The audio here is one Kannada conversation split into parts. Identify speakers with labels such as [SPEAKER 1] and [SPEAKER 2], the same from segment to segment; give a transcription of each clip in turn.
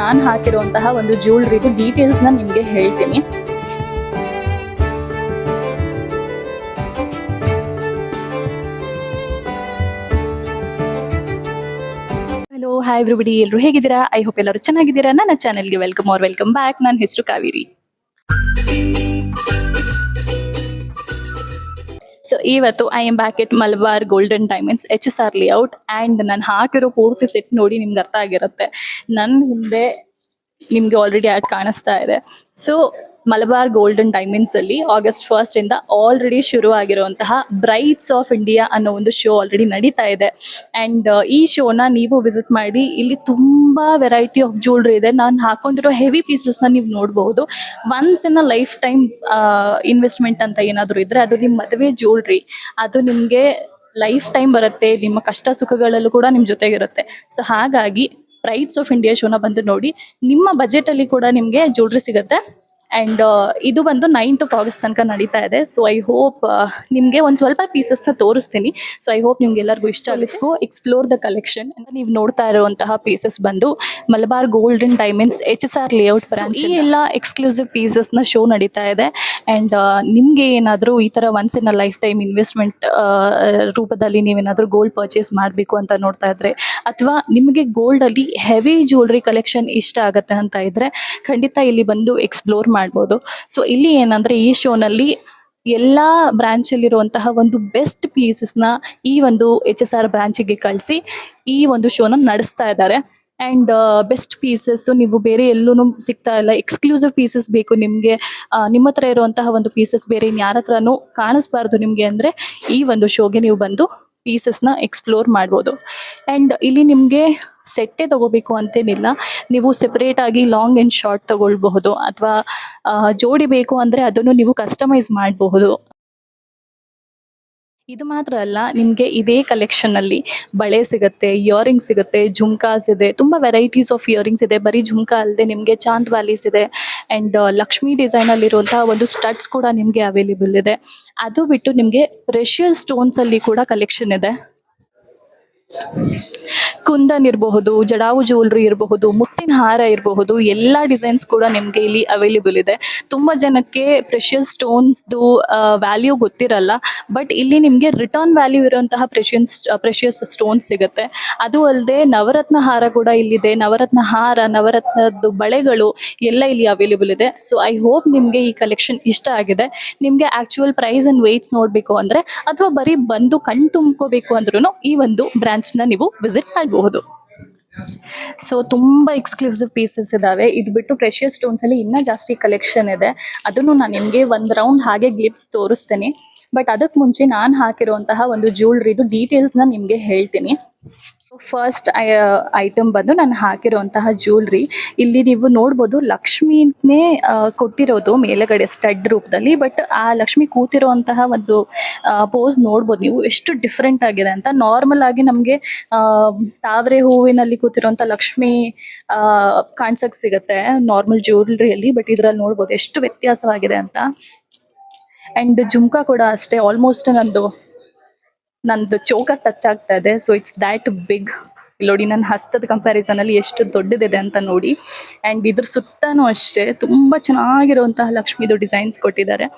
[SPEAKER 1] ನಾನು ಹಾಕಿರುವಂತಹ ಒಂದು ಜ್ಯುವೆಲ್ರಿದು ಡೀಟೇಲ್ಸ್ನ ನಿಮಗೆ ಹೇಳ್ತೀನಿ. ಹಲೋ, ಹಾಯ್ ಎವ್ರಿಬಡಿ, ಎಲ್ಲರೂ ಹೇಗಿದ್ದೀರಾ? ಐ ಹೋಪ್ ಎಲ್ಲರೂ ಚೆನ್ನಾಗಿದ್ದೀರಾ. ನನ್ನ ಚಾನೆಲ್ಗೆ ವೆಲ್ಕಮ್ ಬ್ಯಾಕ್. ನನ್ನ ಹೆಸರು ಕಾವೇರಿ. ಸೊ ಇವತ್ತು I M back at Malabar golden diamonds HSR layout. And ನಾನು ಹಾಕಿರೋ ಪೂರ್ತಿ ಸೆಟ್ ನೋಡಿ ನಿಮ್ಗೆ ಅರ್ಥ ಆಗಿರುತ್ತೆ. ನನ್ನ ಹಿಂದೆ ನಿಮ್ಗೆ ಆಲ್ರೆಡಿ ಆಡ್ ಕಾಣಿಸ್ತಾ ಇದೆ. ಸೊ ಮಲಬಾರ್ ಗೋಲ್ಡನ್ ಡೈಮಂಡ್ಸ್ ಅಲ್ಲಿ August 1st ಇಂದ ಆಲ್ರೆಡಿ ಶುರು ಆಗಿರುವಂತಹ ಬ್ರೈಡ್ಸ್ ಆಫ್ ಇಂಡಿಯಾ ಅನ್ನೋ ಒಂದು ಶೋ ಆಲ್ರೆಡಿ ನಡೀತಾ ಇದೆ. ಅಂಡ್ ಈ ಶೋನ ನೀವು ವಿಸಿಟ್ ಮಾಡಿ. ಇಲ್ಲಿ ತುಂಬಾ ವೆರೈಟಿ ಆಫ್ ಜ್ಯುವೆಲ್ರಿ ಇದೆ. ನಾನು ಹಾಕೊಂಡಿರೋ ಹೆವಿ ಪೀಸಸ್ನ ನೀವು ನೋಡಬಹುದು. Once in a life time investment ಅಂತ ಏನಾದರೂ ಇದ್ರೆ ಅದು ನಿಮ್ಮ ಮದುವೆ ಜ್ಯುವೆಲ್ರಿ. ಅದು ನಿಮಗೆ ಲೈಫ್ ಟೈಮ್ ಬರುತ್ತೆ. ನಿಮ್ಮ ಕಷ್ಟ ಸುಖಗಳಲ್ಲೂ ಕೂಡ ನಿಮ್ಮ ಜೊತೆಗಿರುತ್ತೆ. ಸೊ ಹಾಗಾಗಿ ಬ್ರೈಡ್ಸ್ ಆಫ್ ಇಂಡಿಯಾ ಶೋನ ಬಂದು ನೋಡಿ. ನಿಮ್ಮ ಬಜೆಟ್ ಅಲ್ಲಿ ಕೂಡ ನಿಮಗೆ ಜ್ಯುವೆಲ್ರಿ ಸಿಗುತ್ತೆ. ಅಂಡ್ ಇದು ಬಂದು 9th of August ತನಕ ನಡೀತಾ ಇದೆ. ಸೊ ಐ ಹೋಪ್ ನಿಮಗೆ ಒಂದು ಸ್ವಲ್ಪ ಪೀಸಸ್ನ ತೋರಿಸ್ತೀನಿ. ಸೊ ಐ ಹೋಪ್ ನಿಮ್ಗೆ ಎಲ್ಲರಿಗೂ ಇಷ್ಟ. Let's go explore the collection. ಅಂತ ನೀವು ನೋಡ್ತಾ ಇರುವಂತಹ ಪೀಸಸ್ ಬಂದು Malabar golden diamonds HSR layout branch. ಈ ಎಲ್ಲ ಎಕ್ಸ್ಕ್ಲೂಸಿವ್ ಪೀಸಸ್ನ ಶೋ ನಡೀತಾ ಇದೆ. ಅಂಡ್ ನಿಮ್ಗೆ ಏನಾದರೂ ಈ ತರ once in a life time investment ರೂಪದಲ್ಲಿ ನೀವೇನಾದ್ರೂ ಗೋಲ್ಡ್ ಪರ್ಚೇಸ್ ಮಾಡಬೇಕು ಅಂತ ನೋಡ್ತಾ ಇದ್ರೆ, ಅಥವಾ ನಿಮಗೆ ಗೋಲ್ಡ್ ಅಲ್ಲಿ ಹೆವಿ ಜ್ಯುವೆಲ್ರಿ ಕಲೆಕ್ಷನ್ ಇಷ್ಟ ಆಗತ್ತೆ ಅಂತ ಇದ್ರೆ ಖಂಡಿತ ಇಲ್ಲಿ ಬಂದು ಎಕ್ಸ್ಪ್ಲೋರ್ ಮಾಡ್ಬೋದು. ಸೊ ಇಲ್ಲಿ ಏನಂದ್ರೆ ಈ ಶೋನಲ್ಲಿ ಎಲ್ಲಾ ಬ್ರಾಂಚ್ ಅಲ್ಲಿರುವಂತಹ ಒಂದು ಬೆಸ್ಟ್ ಪೀಸಸ್ನ ಈ ಒಂದು HSR ಬ್ರಾಂಚಿಗೆ ಕಳಿಸಿ ಈ ಒಂದು ಶೋನ ನಡೆಸ್ತಾ ಇದ್ದಾರೆ. ಅಂಡ್ ಬೆಸ್ಟ್ ಪೀಸಸ್ ನೀವು ಬೇರೆ ಎಲ್ಲೂ ಸಿಗ್ತಾ ಇಲ್ಲ. ಎಕ್ಸ್ಕ್ಲೂಸಿವ್ ಪೀಸಸ್ ಬೇಕು ನಿಮಗೆ, ನಿಮ್ಮ ಹತ್ರ ಇರುವಂತಹ ಒಂದು ಪೀಸಸ್ ಬೇರೆ ಯಾರ ಹತ್ರನೂ ಕಾಣಿಸ್ಬಾರ್ದು ನಿಮಗೆ ಅಂದ್ರೆ ಈ ಒಂದು ಶೋಗೆ ನೀವು ಬಂದು ಪೀಸಸ್ನ ಎಕ್ಸ್ಪ್ಲೋರ್ ಮಾಡ್ಬೋದು. ಅಂಡ್ ಇಲ್ಲಿ ನಿಮಗೆ ಸೆಟ್ಟೇ ತಗೋಬೇಕು ಅಂತೇನಿಲ್ಲ. ನೀವು ಸೆಪರೇಟ್ ಆಗಿ ಲಾಂಗ್ ಅಂಡ್ ಶಾರ್ಟ್ ತಗೊಳ್ಬಹುದು, ಅಥವಾ ಜೋಡಿ ಬೇಕು ಅಂದ್ರೆ ಅದನ್ನು ನೀವು ಕಸ್ಟಮೈಸ್ ಮಾಡಬಹುದು. ಇದು ಮಾತ್ರ ಅಲ್ಲ, ನಿಮಗೆ ಇದೇ ಕಲೆಕ್ಷನ್ ಅಲ್ಲಿ ಬಳೆ ಸಿಗುತ್ತೆ, ಇಯರಿಂಗ್ಸ್ ಸಿಗುತ್ತೆ, ಜುಮ್ಕಾಸ್ ಇದೆ, ತುಂಬಾ ವೆರೈಟೀಸ್ ಆಫ್ ಇಯರಿಂಗ್ಸ್ ಇದೆ. ಬರೀ ಜುಮ್ಕಾ ಅಲ್ಲದೆ ನಿಮಗೆ ಚಾಂದ್ ವ್ಯಾಲೀಸ್ ಇದೆ. ಅಂಡ್ ಲಕ್ಷ್ಮಿ ಡಿಸೈನ್ ಅಲ್ಲಿ ಇರುವಂತಹ ಒಂದು ಸ್ಟಡ್ಸ್ ಕೂಡ ನಿಮಗೆ ಅವೈಲೇಬಲ್ ಇದೆ. ಅದು ಬಿಟ್ಟು ನಿಮಗೆ ಪ್ರೆಷಿಯಸ್ ಸ್ಟೋನ್ಸ್ ಅಲ್ಲಿ ಕೂಡ ಕಲೆಕ್ಷನ್ ಇದೆ. ಕುಂದನ್ ಇರಬಹುದು, ಜಡಾವು ಜ್ಯುವೆಲ್ರಿ ಇರಬಹುದು, ಮುತ್ತಿನ ಹಾರ ಇರಬಹುದು, ಎಲ್ಲ ಡಿಸೈನ್ಸ್ ಕೂಡ ನಿಮಗೆ ಇಲ್ಲಿ ಅವೈಲೇಬಲ್ ಇದೆ. ತುಂಬಾ ಜನಕ್ಕೆ ಪ್ರೆಷಿಯಸ್ ಸ್ಟೋನ್ಸ್ದು ವ್ಯಾಲ್ಯೂ ಗೊತ್ತಿರಲ್ಲ. ಬಟ್ ಇಲ್ಲಿ ನಿಮಗೆ ರಿಟರ್ನ್ ವ್ಯಾಲ್ಯೂ ಇರುವಂತಹ ಪ್ರೆಷಿಯಸ್ ಸ್ಟೋನ್ಸ್ ಸಿಗುತ್ತೆ. ಅದು ಅಲ್ಲದೆ ನವರತ್ನ ಹಾರ ಕೂಡ ಇಲ್ಲಿದೆ. ನವರತ್ನ ಹಾರ, ನವರತ್ನದ್ದು ಬಳೆಗಳು ಎಲ್ಲ ಇಲ್ಲಿ ಅವೈಲೇಬಲ್ ಇದೆ. ಸೊ ಐ ಹೋಪ್ ನಿಮಗೆ ಈ ಕಲೆಕ್ಷನ್ ಇಷ್ಟ ಆಗಿದೆ. ನಿಮಗೆ ಆಕ್ಚುಯಲ್ ಪ್ರೈಸ್ ಅಂಡ್ ವೇಟ್ಸ್ ನೋಡಬೇಕು ಅಂದ್ರೆ, ಅಥವಾ ಬರೀ ಬಂದು ಕಣ್ ತುಂಬ್ಕೋಬೇಕು ಅಂದ್ರೂ ಈ ಒಂದು ಬ್ರಾಂಚ್ ನ ನೀವು ವಿಸಿಟ್ ಮಾಡಬಹುದು. ಸೊ ತುಂಬಾ ಎಕ್ಸ್ಕ್ಲೂಸಿವ್ ಪೀಸಸ್ ಇದಾವೆ. ಇದು ಬಿಟ್ಟು ಪ್ರೆಷಿಯಸ್ ಸ್ಟೋನ್ಸ್ ಅಲ್ಲಿ ಇನ್ನೂ ಜಾಸ್ತಿ ಕಲೆಕ್ಷನ್ ಇದೆ. ಅದನ್ನು ನಾನು ನಿಮಗೆ ಒಂದು ರೌಂಡ್ ಹಾಗೆ ಗ್ಲಿಪ್ಸ್ ತೋರಿಸ್ತೀನಿ. ಬಟ್ ಅದಕ್ಕೆ ಮುಂಚೆ ನಾನು ಹಾಕಿರುವಂತಹ ಒಂದು ಜ್ಯುವೆಲ್ರಿದು ಡೀಟೇಲ್ಸ್ನ ನಿಮಗೆ ಹೇಳ್ತೀನಿ. ಫಸ್ಟ್ ಐಟಮ್ ಬಂದು ನಾನು ಹಾಕಿರುವಂತಹ ಜ್ಯುವೆಲ್ರಿ. ಇಲ್ಲಿ ನೀವು ನೋಡ್ಬೋದು ಲಕ್ಷ್ಮಿನೇ ಕೊಟ್ಟಿರೋದು ಮೇಲೆಗಡೆ ಸ್ಟಡ್ ರೂಪದಲ್ಲಿ. ಬಟ್ ಆ ಲಕ್ಷ್ಮಿ ಕೂತಿರುವಂತಹ ಒಂದು ಪೋಸ್ ನೋಡ್ಬೋದು ನೀವು ಎಷ್ಟು ಡಿಫ್ರೆಂಟ್ ಆಗಿದೆ ಅಂತ. ನಾರ್ಮಲ್ ಆಗಿ ನಮಗೆ ತಾವರೆ ಹೂವಿನಲ್ಲಿ ಕೂತಿರುವಂತ ಲಕ್ಷ್ಮಿ ಕಾಣ್ಸಕ್ ಸಿಗತ್ತೆ ನಾರ್ಮಲ್ ಜ್ಯುವೆಲ್ರಿಯಲ್ಲಿ. ಬಟ್ ಇದ್ರಲ್ಲಿ ನೋಡ್ಬೋದು ಎಷ್ಟು ವ್ಯತ್ಯಾಸವಾಗಿದೆ ಅಂತ. ಅಂಡ್ ಜುಮ್ಕಾ ಕೂಡ ಅಷ್ಟೇ, ಆಲ್ಮೋಸ್ಟ್ ನಂದು ಚೋಕ ಟಚ್ ಆಗ್ತಾ ಇದೆ. So it's that big. ನೋಡಿ ನನ್ನ ಹಸ್ತದ ಕಂಪ್ಯಾರಿಸನ್ ಅಲ್ಲಿ ಎಷ್ಟು ದೊಡ್ಡದಿದೆ ಅಂತ ನೋಡಿ. ಅಂಡ್ ಇದ್ರ ಸುತ್ತನೂ ಅಷ್ಟೇ ತುಂಬಾ ಚೆನ್ನಾಗಿರುವಂತಹ ಲಕ್ಷ್ಮಿದು ಡಿಸೈನ್ಸ್ ಕೊಟ್ಟಿದ್ದಾರೆ.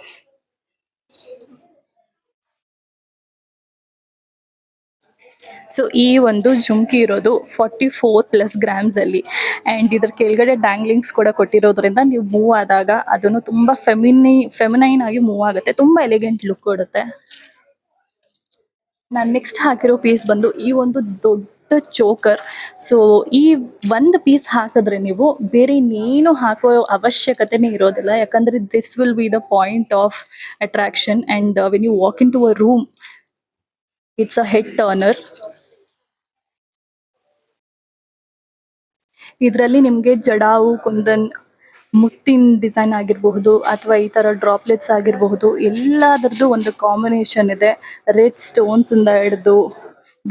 [SPEAKER 1] ಸೊ ಈ ಒಂದು ಜುಮ್ಕಿ ಇರೋದು 44+ ಗ್ರಾಮ್ಸ್ ಅಲ್ಲಿ. ಅಂಡ್ ಇದ್ರ ಕೆಳಗಡೆ ಡ್ಯಾಂಗ್ಲಿಂಗ್ಸ್ ಕೂಡ ಕೊಟ್ಟಿರೋದ್ರಿಂದ ನೀವು ಮೂವ್ ಆದಾಗ ಅದನ್ನು ತುಂಬಾ ಫೆಮಿನೈನ್ ಆಗಿ ಮೂವ್ ಆಗುತ್ತೆ. ತುಂಬಾ ಎಲಿಗೆಂಟ್ ಲುಕ್ ಕೊಡುತ್ತೆ. ನಾನು ನೆಕ್ಸ್ಟ್ ಹಾಕಿರೋ ಪೀಸ್ ಬಂದು ಈ ಒಂದು ದೊಡ್ಡ ಚೋಕರ್. ಸೊ ಈ ಒಂದು ಪೀಸ್ ಹಾಕಿದ್ರೆ ನೀವು ಬೇರೆ ಇನ್ನೇನು ಹಾಕೋ ಅವಶ್ಯಕತೆನೇ ಇರೋದಿಲ್ಲ. ಯಾಕಂದ್ರೆ this will be the point of attraction. And when you walk into a room, it's a head turner. ಇದರಲ್ಲಿ ನಿಮಗೆ ಜಡಾವು, ಕುಂದನ್, ಮುತ್ತಿನ ಡಿಸೈನ್ ಆಗಿರಬಹುದು, ಅಥವಾ ಈ ತರ ಡ್ರಾಪ್ಲೆಟ್ಸ್ ಆಗಿರಬಹುದು, ಎಲ್ಲದರದ್ದು ಒಂದು ಕಾಂಬಿನೇಷನ್ ಇದೆ. ರೆಡ್ ಸ್ಟೋನ್ಸ್ ಇಂದ ಹಿಡಿದು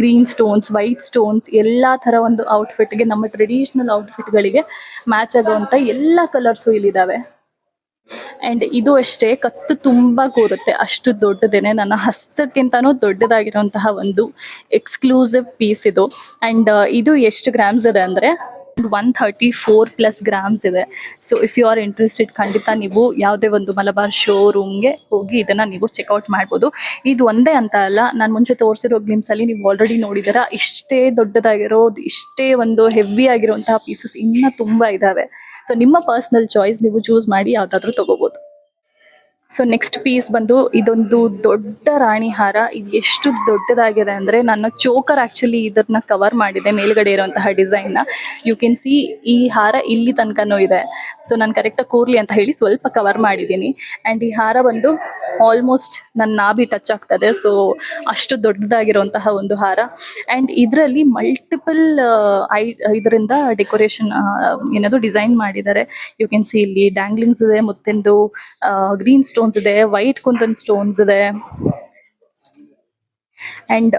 [SPEAKER 1] ಗ್ರೀನ್ ಸ್ಟೋನ್ಸ್, ವೈಟ್ ಸ್ಟೋನ್ಸ್, ಎಲ್ಲಾ ತರ ಒಂದು ಔಟ್ಫಿಟ್ಗೆ, ನಮ್ಮ ಟ್ರೆಡಿಷನಲ್ ಔಟ್ಫಿಟ್ಗಳಿಗೆ ಮ್ಯಾಚ್ ಆಗುವಂತ ಎಲ್ಲ ಕಲರ್ಸು ಇಲ್ಲಿದ್ದಾವೆ. ಅಂಡ್ ಇದು ಅಷ್ಟೇ, ಕತ್ತು ತುಂಬಾ ಕೂರುತ್ತೆ, ಅಷ್ಟು ದೊಡ್ಡದೇನೆ. ನನ್ನ ಹಸ್ತಕ್ಕಿಂತಾನು ದೊಡ್ಡದಾಗಿರುವಂತಹ ಒಂದು ಎಕ್ಸ್ಕ್ಲೂಸಿವ್ ಪೀಸ್ ಇದು. ಅಂಡ್ ಇದು ಎಷ್ಟು ಗ್ರಾಮ್ಸ್ ಇದೆ ಅಂದ್ರೆ 134+ ಗ್ರಾಮ್ಸ್ ಇದೆ. So if you are interested, ಖಂಡಿತ ನೀವು ಯಾವುದೇ ಒಂದು ಮಲಬಾರ್ ಶೋರೂಮ್ಗೆ ಹೋಗಿ ಇದನ್ನ ನೀವು ಚೆಕ್ಔಟ್ ಮಾಡ್ಬೋದು. ಇದು ಒಂದೇ ಅಂತ ಅಲ್ಲ, ನಾನು ಮುಂಚೆ ತೋರಿಸಿರೋ ಗ್ಲಿಮ್ಸ್ ಅಲ್ಲಿ ನೀವು ಆಲ್ರೆಡಿ ನೋಡಿದಾರ, ಇಷ್ಟೇ ದೊಡ್ಡದಾಗಿರೋದು, ಇಷ್ಟೇ ಒಂದು ಹೆವಿ ಆಗಿರುವಂತಹ ಪೀಸಸ್ ಇನ್ನ ತುಂಬಾ ಇದಾವೆ. ಸೊ ನಿಮ್ಮ ಪರ್ಸನಲ್ ಚಾಯ್ಸ್, ನೀವು ಚೂಸ್ ಮಾಡಿ ಯಾವ್ದಾದ್ರು ತಗೋಬಹುದು. ಸೊ ನೆಕ್ಸ್ಟ್ ಪೀಸ್ ಬಂದು ಇದೊಂದು ದೊಡ್ಡ ರಾಣಿ ಹಾರ. ಇದು ಎಷ್ಟು ದೊಡ್ಡದಾಗಿದೆ ಅಂದ್ರೆ ನನ್ನ ಚೋಕರ್ ಆಕ್ಚುಲಿ ಇದನ್ನ ಕವರ್ ಮಾಡಿದೆ, ಮೇಲ್ಗಡೆ ಇರುವಂತಹ ಡಿಸೈನ್ ನ. ಯು ಕ್ಯಾನ್ ಸಿ ಈ ಹಾರ ಇಲ್ಲಿ ತನಕನೂ ಇದೆ. ಸೊ ನಾನು ಕರೆಕ್ಟಾಗಿ ಕೂರ್ಲಿ ಅಂತ ಹೇಳಿ ಸ್ವಲ್ಪ ಕವರ್ ಮಾಡಿದ್ದೀನಿ. ಅಂಡ್ ಈ ಹಾರ ಬಂದು ಆಲ್ಮೋಸ್ಟ್ ನನ್ನ ನಾಭಿ ಟಚ್ ಆಗ್ತದೆ. ಸೊ ಅಷ್ಟು ದೊಡ್ಡದಾಗಿರುವಂತಹ ಒಂದು ಹಾರ. ಅಂಡ್ ಇದರಲ್ಲಿ ಮಲ್ಟಿಪಲ್ ಇದರಿಂದ ಡೆಕೋರೇಷನ್ ಏನದು ಡಿಸೈನ್ ಮಾಡಿದ್ದಾರೆ. ಯು ಕ್ಯಾನ್ ಸಿ ಇಲ್ಲಿ ಡ್ಯಾಂಗ್ಲಿಂಗ್ಸ್ ಇದೆ, ಮುತ್ತೆಂದು ಗ್ರೀನ್ ಸ್ಟೋನ್ಸ್ ಇದೆ, ವೈಟ್ ಕುಂದನ್ ಸ್ಟೋನ್ಸ್ ಇದೆ. ಅಂಡ್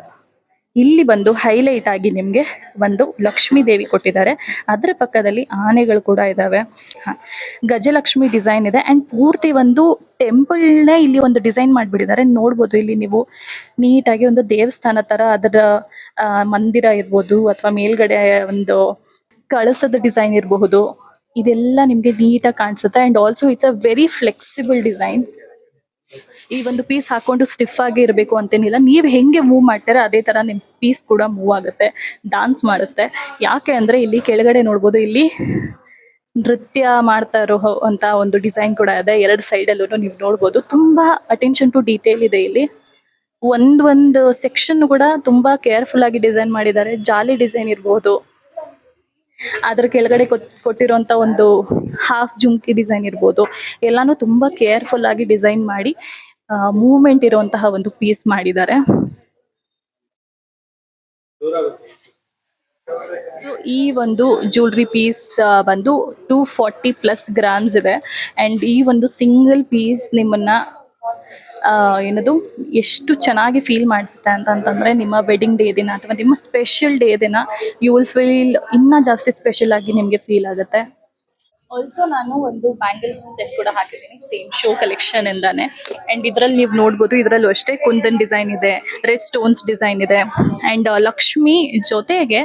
[SPEAKER 1] ಇಲ್ಲಿ ಬಂದು ಹೈಲೈಟ್ ಆಗಿ ನಿಮ್ಗೆ ಒಂದು ಲಕ್ಷ್ಮೀ ದೇವಿ ಕೊಟ್ಟಿದ್ದಾರೆ. ಅದರ ಪಕ್ಕದಲ್ಲಿ ಆನೆಗಳು ಕೂಡ ಇದಾವೆ. ಗಜಲಕ್ಷ್ಮಿ ಡಿಸೈನ್ ಇದೆ. ಅಂಡ್ ಪೂರ್ತಿ ಒಂದು ಟೆಂಪಲ್ನೇ ಇಲ್ಲಿ ಒಂದು ಡಿಸೈನ್ ಮಾಡಿಬಿಟ್ಟಿದ್ದಾರೆ. ನೋಡ್ಬೋದು ಇಲ್ಲಿ ನೀವು ನೀಟಾಗಿ ಒಂದು ದೇವಸ್ಥಾನ ತರ ಅದರ ಮಂದಿರ ಇರ್ಬೋದು, ಅಥವಾ ಮೇಲ್ಗಡೆ ಒಂದು ಕಳಸದ ಡಿಸೈನ್ ಇರಬಹುದು. ಇದೆಲ್ಲ ನಿಮ್ಗೆ ನೀಟಾಗಿ ಕಾಣಿಸುತ್ತೆ. And also it's a very flexible design. ಈ ಒಂದು ಪೀಸ್ ಹಾಕೊಂಡು ಸ್ಟಿಫ್ ಆಗಿ ಇರಬೇಕು ಅಂತೇನಿಲ್ಲ, ನೀವು ಹೆಂಗೆ ಮೂವ್ ಮಾಡ್ತೀರಾ ಅದೇ ತರ ನಿಮ್ ಪೀಸ್ ಕೂಡ ಮೂವ್ ಆಗುತ್ತೆ, ಡಾನ್ಸ್ ಮಾಡುತ್ತೆ. ಯಾಕೆ ಅಂದ್ರೆ ಇಲ್ಲಿ ಕೆಳಗಡೆ ನೋಡ್ಬೋದು, ಇಲ್ಲಿ ನೃತ್ಯ ಮಾಡ್ತಾ ಇರೋ ಅಂತ ಒಂದು ಡಿಸೈನ್ ಕೂಡ ಇದೆ. ಎರಡು ಸೈಡ್ ಅಲ್ಲೂ ನೀವು ನೋಡ್ಬೋದು. ತುಂಬಾ ಅಟೆನ್ಷನ್ ಟು ಡೀಟೇಲ್ ಇದೆ ಇಲ್ಲಿ. ಒಂದೊಂದು ಸೆಕ್ಷನ್ ಕೂಡ ತುಂಬಾ ಕೇರ್ಫುಲ್ ಆಗಿ ಡಿಸೈನ್ ಮಾಡಿದ್ದಾರೆ. ಜಾಲಿ ಡಿಸೈನ್ ಇರ್ಬೋದು, ಅದ್ರ ಕೆಳಗಡೆ ಕೊಟ್ಟಿರುವಂತ ಒಂದು ಹಾಫ್ ಜುಮ್ಕಿ ಡಿಸೈನ್ ಇರ್ಬೋದು, ಎಲ್ಲಾನು ತುಂಬಾ ಕೇರ್ಫುಲ್ ಆಗಿ ಡಿಸೈನ್ ಮಾಡಿ ಮೂವ್ಮೆಂಟ್ ಇರುವಂತಹ ಒಂದು ಪೀಸ್ ಮಾಡಿದ್ದಾರೆ. ಸೊ ಈ ಒಂದು ಜ್ಯುವೆಲ್ರಿ ಪೀಸ್ ಬಂದು 240+ ಗ್ರಾಮ್ಸ್ ಇದೆ. ಅಂಡ್ ಈ ಒಂದು ಸಿಂಗಲ್ ಪೀಸ್ ನಿಮ್ಮನ್ನ ಏನದು ಎಷ್ಟು ಚೆನ್ನಾಗಿ ಫೀಲ್ ಮಾಡಿಸುತ್ತೆ ಅಂತಂದ್ರೆ, ನಿಮ್ಮ ವೆಡ್ಡಿಂಗ್ ಡೇ ದಿನ ಅಥವಾ ನಿಮ್ಮ ಸ್ಪೆಷಲ್ ಡೇ ದಿನ ಯು ವಿಲ್ ಫೀಲ್ ಇನ್ನ ಜಾಸ್ತಿ ಸ್ಪೆಷಲ್ ಆಗಿ ನಿಮ್ಗೆ ಫೀಲ್ ಆಗುತ್ತೆ. ಆಲ್ಸೋ ನಾನು ಒಂದು ಬ್ಯಾಂಗಲ್ ಸೆಟ್ ಕೂಡ ಹಾಕಿದ್ದೀನಿ, ಸೇಮ್ ಶೋ ಕಲೆಕ್ಷನ್ ಇಂದಾನೆ. ಅಂಡ್ ಇದ್ರಲ್ಲಿ ನೀವು ನೋಡ್ಬೋದು, ಇದ್ರಲ್ಲೂ ಅಷ್ಟೇ ಕುಂದನ್ ಡಿಸೈನ್ ಇದೆ, ರೆಡ್ ಸ್ಟೋನ್ಸ್ ಡಿಸೈನ್ ಇದೆ. ಅಂಡ್ ಲಕ್ಷ್ಮಿ ಜೊತೆಗೆ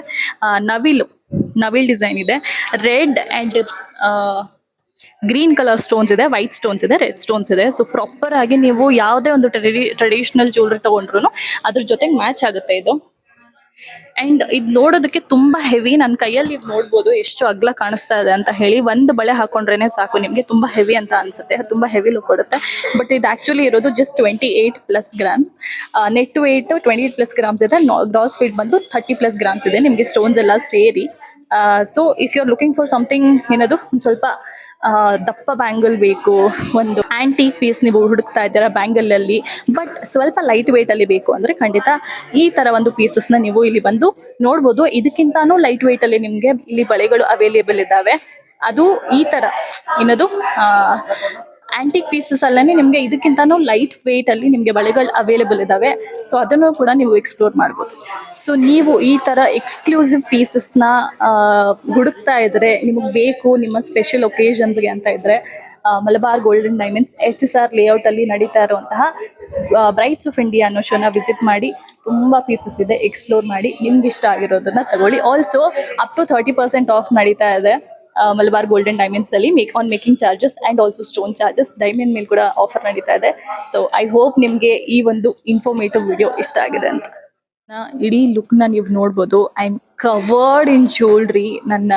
[SPEAKER 1] ನವಿಲ್ ಡಿಸೈನ್ ಇದೆ. Red and green colour stones ಇದೆ, ವೈಟ್ ಸ್ಟೋನ್ಸ್ ಇದೆ, ರೆಡ್ ಸ್ಟೋನ್ಸ್ ಇದೆ. ಸೊ ಪ್ರಾಪರ್ ಆಗಿ ನೀವು ಯಾವುದೇ ಒಂದು ಟ್ರೆಡಿಷನಲ್ ಜ್ಯುವೆಲ್ರಿ ತಗೊಂಡ್ರು ಅದ್ರ ಜೊತೆಗೆ ಮ್ಯಾಚ್ ಆಗುತ್ತೆ ಇದು. ಅಂಡ್ ಇದು ನೋಡೋದಕ್ಕೆ ತುಂಬಾ ಹೆವಿ. ನನ್ನ ಕೈಯಲ್ಲಿ ನೀವು ನೋಡ್ಬೋದು ಎಷ್ಟು ಅಗ್ಲ ಕಾಣಿಸ್ತಾ ಇದೆ ಅಂತ ಹೇಳಿ. ಒಂದು ಬಳೆ ಹಾಕೊಂಡ್ರೇನೆ ಸಾಕು, ನಿಮ್ಗೆ ತುಂಬಾ ಹೆವಿ ಅಂತ ಅನ್ಸುತ್ತೆ, ತುಂಬಾ ಹೆವಿ ಲುಕ್ ಕೊಡುತ್ತೆ. ಬಟ್ ಇದು ಆಕ್ಚುಲಿ ಇರೋದು ಜಸ್ಟ್ 28+ಗ್ರಾಮ್ಸ್. ನೆಟ್ ವೇಟ್ 28+ಗ್ರಾಮ್ಸ್ ಇದೆ. ಗ್ರಾಸ್ ವೇಟ್ ಬಂದು 30+ಗ್ರಾಮ್ಸ್ ಇದೆ, ನಿಮ್ಗೆ ಸ್ಟೋನ್ಸ್ ಎಲ್ಲ ಸೇರಿ. So if you are looking for something ಏನದು ಸ್ವಲ್ಪ ದಪ್ಪ ಬ್ಯಾಂಗಲ್ ಬೇಕು, ಒಂದು ಆಂಟಿಕ್ ಪೀಸ್ ನೀವು ಹುಡುಕ್ತಾ ಇದ್ದೀರಾ ಬ್ಯಾಂಗಲ್ ಅಲ್ಲಿ, ಬಟ್ ಸ್ವಲ್ಪ ಲೈಟ್ ವೇಟ್ ಅಲ್ಲಿ ಬೇಕು ಅಂದ್ರೆ ಖಂಡಿತ ಈ ತರ ಒಂದು ಪೀಸಸ್ ನ ನೀವು ಇಲ್ಲಿ ಬಂದು ನೋಡ್ಬೋದು. ಇದಕ್ಕಿಂತಾನು ಲೈಟ್ ವೇಟ್ ಅಲ್ಲಿ ನಿಮ್ಗೆ ಇಲ್ಲಿ ಬಳೆಗಳು ಅವೈಲೇಬಲ್ ಇದಾವೆ. ಅದು ಈ ತರ ಏನದು ಆಂಟಿಕ್ ಪೀಸಸ್ ಅಲ್ಲೇ ನಿಮ್ಗೆ ಇದಕ್ಕಿಂತಾನು ಲೈಟ್ ವೇಟ್ ಅಲ್ಲಿ ನಿಮ್ಗೆ ಬಳೆಗಳು ಅವೈಲೇಬಲ್ ಇದಾವೆ. ಸೊ ಅದನ್ನು ಕೂಡ ನೀವು ಎಕ್ಸ್ಪ್ಲೋರ್ ಮಾಡ್ಬೋದು. ಸೊ ನೀವು ಈ ತರ ಎಕ್ಸ್ಕ್ಲೂಸಿವ್ ಪೀಸಸ್ ನ ಹುಡುಕ್ತಾ ಇದ್ರೆ, ನಿಮಗೆ ಬೇಕು ನಿಮ್ಮ ಸ್ಪೆಷಲ್ ಒಕೇಶನ್ಸ್ಗೆ ಅಂತ ಇದ್ರೆ, Malabar golden diamonds HSR layout ಅಲ್ಲಿ ನಡೀತಾ ಇರುವಂತಹ ಬ್ರೈಟ್ಸ್ ಆಫ್ ಇಂಡಿಯಾ ಅನ್ನೋ ಶೋನ ವಿಸಿಟ್ ಮಾಡಿ. ತುಂಬಾ ಪೀಸಸ್ ಇದೆ, ಎಕ್ಸ್ಪ್ಲೋರ್ ಮಾಡಿ, ನಿಮ್ಗೆ ಇಷ್ಟ ಆಗಿರೋದನ್ನ ತಗೊಳ್ಳಿ. ಆಲ್ಸೋ ಅಪ್ ಟು 30% ಆಫ್ ನಡೀತಾ ಇದೆ ಮಲಬಾರ್ ಗೋಲ್ಡನ್ ಡೈಮಂಡ್ಸ್ ಅಲ್ಲಿ, making charges and also stone charges. Diamond ಮೇಲೆ ಕೂಡ ಆಫರ್ ನಡೀತಾ ಇದೆ. ಸೊ ಐ ಹೋಪ್ ನಿಮ್ಗೆ ಈ ಒಂದು ಇನ್ಫಾರ್ಮೇಟಿವ್ ವಿಡಿಯೋ ಇಷ್ಟ ಆಗಿದೆ ಅಂತ. ಇಡೀ ಲುಕ್ ನ ನೀವು ನೋಡ್ಬೋದು. I am covered in jewellery. ನನ್ನ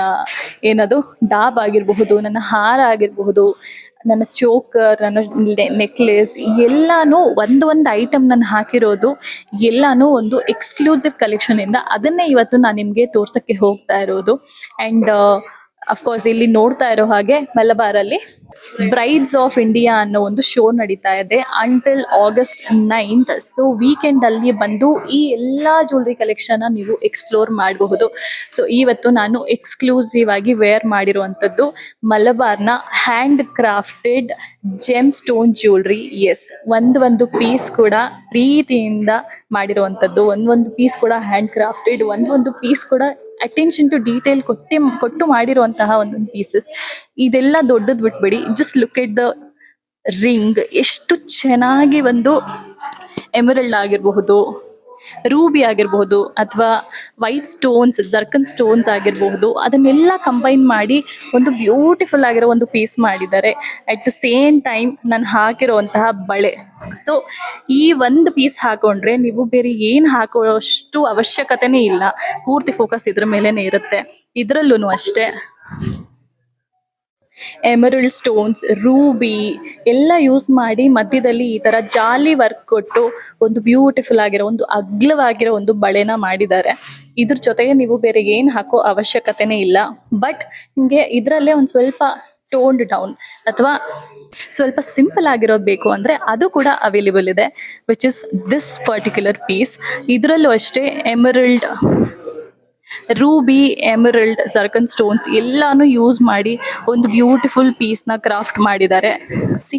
[SPEAKER 1] ಏನದು ಡಾಬ್ ಆಗಿರಬಹುದು, ನನ್ನ ಹಾರ ಆಗಿರಬಹುದು, ನನ್ನ ಚೋಕರ್, ನನ್ನ ನೆಕ್ಲೆಸ್, ಎಲ್ಲಾನು ಒಂದು ಐಟಮ್ ನಾನು ಹಾಕಿರೋದು ಎಲ್ಲಾನು ಒಂದು ಎಕ್ಸ್ಕ್ಲೂಸಿವ್ ಕಲೆಕ್ಷನ್ ಇಂದ. ಅದನ್ನೇ ಇವತ್ತು ನಾನು ನಿಮ್ಗೆ ತೋರ್ಸಕ್ಕೆ ಹೋಗ್ತಾ ಇರೋದು. ಅಂಡ್ ಅಫ್ಕೋರ್ಸ್ ಇಲ್ಲಿ ನೋಡ್ತಾ ಇರೋ ಹಾಗೆ ಮಲಬಾರ್ ಅಲ್ಲಿ ಬ್ರೈಡ್ಸ್ ಆಫ್ ಇಂಡಿಯಾ ಅನ್ನೋ ಒಂದು ಶೋ ನಡೀತಾ ಇದೆ until August 9th. So weekend ಅಲ್ಲಿ ಬಂದು ಈ ಎಲ್ಲಾ ಜ್ಯುವೆಲ್ರಿ ಕಲೆಕ್ಷನ್ ನೀವು ಎಕ್ಸ್ಪ್ಲೋರ್ ಮಾಡಬಹುದು. ಸೊ ಇವತ್ತು ನಾನು ಎಕ್ಸ್ಕ್ಲೂಸಿವ್ ಆಗಿ ವೇರ್ ಮಾಡಿರುವಂತದ್ದು ಮಲಬಾರ್ನ handcrafted gemstone jewellery. Yes, ಒಂದು ಪೀಸ್ ಕೂಡ ಪ್ರೀತಿಯಿಂದ ಮಾಡಿರುವಂತದ್ದು, ಒಂದು ಪೀಸ್ ಕೂಡ ಹ್ಯಾಂಡ್ ಕ್ರಾಫ್ಟೆಡ್, ಒಂದು ಪೀಸ್ ಕೂಡ ಅಟೆನ್ಷನ್ ಟು ಡೀಟೇಲ್ ಕೊಟ್ಟು ಮಾಡಿರುವಂತಹ ಒಂದೊಂದು ಪೀಸಸ್. ಇದೆಲ್ಲ ದೊಡ್ಡದ್ ಬಿಟ್ಬಿಡಿ, just look at the ring. ಎಷ್ಟು ಚೆನ್ನಾಗಿ ಒಂದು ಎಮರಲ್ಡ್ ಆಗಿರಬಹುದು, ರೂಬಿ ಆಗಿರಬಹುದು ಅಥವಾ ವೈಟ್ ಸ್ಟೋನ್ಸ್, ಜರ್ಕನ್ ಸ್ಟೋನ್ಸ್ ಆಗಿರಬಹುದು, ಅದನ್ನೆಲ್ಲ ಕಂಬೈನ್ ಮಾಡಿ ಒಂದು ಬ್ಯೂಟಿಫುಲ್ ಆಗಿರೋ ಒಂದು ಪೀಸ್ ಮಾಡಿದ್ದಾರೆ. ಅಟ್ ದ ಸೇಮ್ ಟೈಮ್ ನಾನು ಹಾಕಿರುವಂತಹ ಬಳೆ. ಸೊ ಈ ಒಂದು ಪೀಸ್ ಹಾಕೊಂಡ್ರೆ ನೀವು ಬೇರೆ ಏನು ಹಾಕೋಷ್ಟು ಅವಶ್ಯಕತೆನೇ ಇಲ್ಲ. ಪೂರ್ತಿ ಫೋಕಸ್ ಇದ್ರ ಮೇಲೇನೆ ಇರುತ್ತೆ. ಇದ್ರಲ್ಲೂ ಅಷ್ಟೇ ಎಮರಲ್ಡ್ ಸ್ಟೋನ್ಸ್, ರೂಬಿ ಎಲ್ಲ ಯೂಸ್ ಮಾಡಿ ಮಧ್ಯದಲ್ಲಿ ಈ ತರ ಜಾಲಿ ವರ್ಕ್ ಕೊಟ್ಟು ಒಂದು ಬ್ಯೂಟಿಫುಲ್ ಆಗಿರೋ ಒಂದು ಅಗ್ಲವಾಗಿರೋ ಒಂದು ಬಳೆನ ಮಾಡಿದ್ದಾರೆ. ಇದ್ರ ಜೊತೆಗೆ ನೀವು ಬೇರೆ ಏನು ಹಾಕೋ ಅವಶ್ಯಕತೆನೇ ಇಲ್ಲ. ಬಟ್ ನಿಮಗೆ ಇದರಲ್ಲೇ ಒಂದು ಸ್ವಲ್ಪ ಟೋನ್ಡ್ ಡೌನ್ ಅಥವಾ ಸ್ವಲ್ಪ ಸಿಂಪಲ್ ಆಗಿರೋದು ಬೇಕು ಅಂದರೆ ಅದು ಕೂಡ ಅವೈಲೇಬಲ್ ಇದೆ, which is this particular piece. ಇದರಲ್ಲೂ ಅಷ್ಟೇ emerald, ruby, emerald, zircon stones ಎಲ್ಲಾನು ಯೂಸ್ ಮಾಡಿ ಒಂದು ಬ್ಯೂಟಿಫುಲ್ ಪೀಸ್ನ ಕ್ರಾಫ್ಟ್ ಮಾಡಿದ್ದಾರೆ. ಸಿ,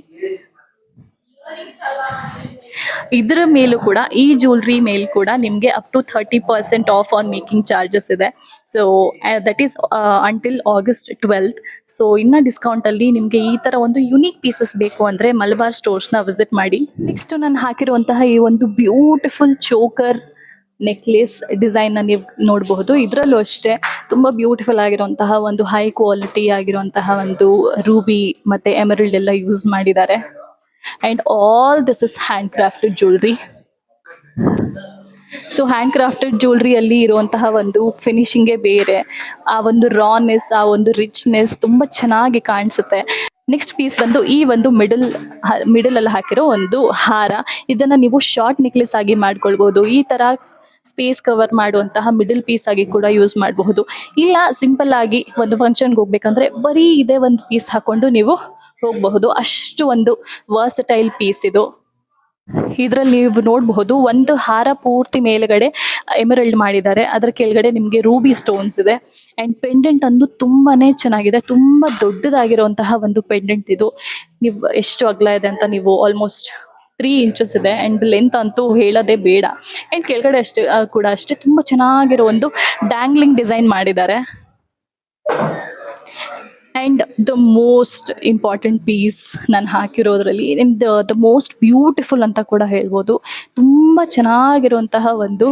[SPEAKER 1] ಇದರ ಮೇಲೂ ಕೂಡ, ಈ ಜ್ಯುವೆಲ್ರಿ ಮೇಲ್ ಕೂಡ ನಿಮಗೆ up to 30% off on making charges ಇದೆ. So that is until August 12th. So ಇನ್ನು ಡಿಸ್ಕೌಂಟಲ್ಲಿ ನಿಮಗೆ ಈ ಥರ ಒಂದು ಯುನೀಕ್ ಪೀಸಸ್ ಬೇಕು ಅಂದರೆ ಮಲಬಾರ್ ಸ್ಟೋರ್ಸ್ನ ವಿಸಿಟ್ ಮಾಡಿ. ನೆಕ್ಸ್ಟ್ ನಾನು ಹಾಕಿರುವಂತಹ ಈ ಒಂದು ಬ್ಯೂಟಿಫುಲ್ ಚೋಕರ್ ನೆಕ್ಲೇಸ್ ಡಿಸೈನ್ನ ನೀವು ನೋಡಬಹುದು. ಇದರಲ್ಲೂ ಅಷ್ಟೇ ತುಂಬ ಬ್ಯೂಟಿಫುಲ್ ಆಗಿರುವಂತಹ ಒಂದು ಹೈ ಕ್ವಾಲಿಟಿ ಆಗಿರುವಂತಹ ಒಂದು ರೂಬಿ ಮತ್ತು ಎಮರಲ್ಡ್ ಎಲ್ಲ ಯೂಸ್ ಮಾಡಿದ್ದಾರೆ. And all this is handcrafted jewellery. So handcrafted ಜ್ಯುವೆಲ್ರಿಯಲ್ಲಿ ಇರುವಂತಹ ಒಂದು ಫಿನಿಶಿಂಗೇ ಬೇರೆ. ಆ ಒಂದು ರಾನೆಸ್, ಆ ಒಂದು ರಿಚ್ನೆಸ್ ತುಂಬ ಚೆನ್ನಾಗಿ ಕಾಣಿಸುತ್ತೆ. ನೆಕ್ಸ್ಟ್ ಪೀಸ್ ಬಂದು ಈ ಒಂದು ಮಿಡಲ್ ಅಲ್ಲಿ ಹಾಕಿರೋ ಒಂದು ಹಾರ. ಇದನ್ನ ನೀವು ಶಾರ್ಟ್ ನೆಕ್ಲೆಸ್ ಆಗಿ ಮಾಡ್ಕೊಳ್ಬಹುದು. ಈ ತರ ಸ್ಪೇಸ್ ಕವರ್ ಮಾಡುವಂತಹ ಮಿಡಲ್ ಪೀಸ್ ಆಗಿ ಕೂಡ ಯೂಸ್ ಮಾಡಬಹುದು. ಇಲ್ಲ ಸಿಂಪಲ್ ಆಗಿ ಒಂದು ಫಂಕ್ಷನ್ಗೆ ಹೋಗ್ಬೇಕಂದ್ರೆ ಬರೀ ಇದೇ ಒಂದು ಪೀಸ್ ಹಾಕೊಂಡು ನೀವು ಹೋಗಬಹುದು. ಅಷ್ಟು ಒಂದು ವರ್ಸಟೈಲ್ ಪೀಸ್ ಇದು. ಇದರಲ್ಲಿ ನೀವು ನೋಡಬಹುದು ಒಂದು ಹಾರ ಪೂರ್ತಿ ಮೇಲ್ಗಡೆ ಎಮರಲ್ಡ್ ಮಾಡಿದ್ದಾರೆ, ಅದರ ಕೆಳಗಡೆ ನಿಮಗೆ ರೂಬಿ ಸ್ಟೋನ್ಸ್ ಇದೆ. ಅಂಡ್ ಪೆಂಡೆಂಟ್ ಅಂದು ತುಂಬಾನೇ ಚೆನ್ನಾಗಿದೆ, ತುಂಬಾ ದೊಡ್ಡದಾಗಿರುವಂತಹ ಒಂದು ಪೆಂಡೆಂಟ್ ಇದು. ನೀವು ಎಷ್ಟು ಅಗಲ ಇದೆ ಅಂತ ನೀವು ಆಲ್ಮೋಸ್ಟ್ 3 inches ಇದೆ. ಅಂಡ್ ಲೆಂತ್ ಅಂತೂ ಹೇಳೋದೇ ಬೇಡ. ಅಂಡ್ ಕೆಳಗಡೆ ಕೂಡ ಅಷ್ಟೇ ತುಂಬಾ ಚೆನ್ನಾಗಿರೋ ಒಂದು ಡ್ಯಾಂಗ್ಲಿಂಗ್ ಡಿಸೈನ್ ಮಾಡಿದ್ದಾರೆ. And the most important piece ನಾನು ಹಾಕಿರೋದ್ರಲ್ಲಿ ದ ಮೋಸ್ಟ್ ಬ್ಯೂಟಿಫುಲ್ ಅಂತ ಕೂಡ ಹೇಳ್ಬೋದು. ತುಂಬ ಚೆನ್ನಾಗಿರುವಂತಹ ಒಂದು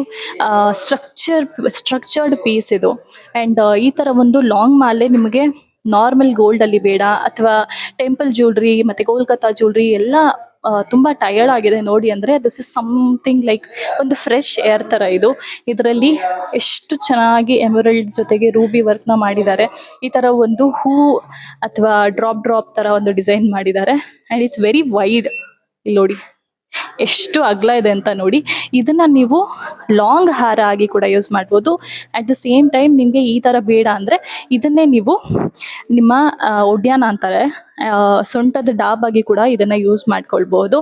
[SPEAKER 1] ಸ್ಟ್ರಕ್ಚರ್ಡ್ ಪೀಸ್ ಇದು. ಆ್ಯಂಡ್ ಈ ಥರ ಒಂದು ಲಾಂಗ್ ಮಾಲೆ ನಿಮಗೆ ನಾರ್ಮಲ್ ಗೋಲ್ಡಲ್ಲಿ ಬೇಡ, ಅಥವಾ ಟೆಂಪಲ್ ಜ್ಯುವೆಲ್ರಿ ಮತ್ತು ಕೋಲ್ಕತ್ತಾ ಜ್ಯುವೆಲ್ರಿ ಎಲ್ಲ ತುಂಬ ಟಯರ್ಡ್ ಆಗಿದೆ ನೋಡಿ ಅಂದರೆ ದಿಸ್ ಇಸ್ ಸಮಥಿಂಗ್ ಲೈಕ್ ಒಂದು ಫ್ರೆಶ್ ಏರ್ ಥರ ಇದು. ಇದರಲ್ಲಿ ಎಷ್ಟು ಚೆನ್ನಾಗಿ ಎಮರಲ್ಡ್ ಜೊತೆಗೆ ರೂಬಿ ವರ್ಕ್ನ ಮಾಡಿದ್ದಾರೆ. ಈ ಥರ ಒಂದು ಹೂ ಅಥವಾ ಡ್ರಾಪ್ ಥರ ಒಂದು ಡಿಸೈನ್ ಮಾಡಿದ್ದಾರೆ. And it's very wide. ಇಲ್ಲಿ ನೋಡಿ ಎಷ್ಟು ಅಗಲ ಇದೆ ಅಂತ ನೋಡಿ. ಇದನ್ನ ನೀವು ಲಾಂಗ್ ಹಾರ ಆಗಿ ಕೂಡ ಯೂಸ್ ಮಾಡ್ಬೋದು. ಅಟ್ ದ ಸೇಮ್ ಟೈಮ್ ನಿಮಗೆ ಈ ಥರ ಬೇಡ ಅಂದರೆ ಇದನ್ನೇ ನೀವು ನಿಮ್ಮ ಒಡ್ಯಾನ ಅಂತಾರೆ, ಸೊಂಟದ ಡಾಬ್ ಆಗಿ ಕೂಡ ಇದನ್ನ ಯೂಸ್ ಮಾಡ್ಕೊಳ್ಬಹುದು.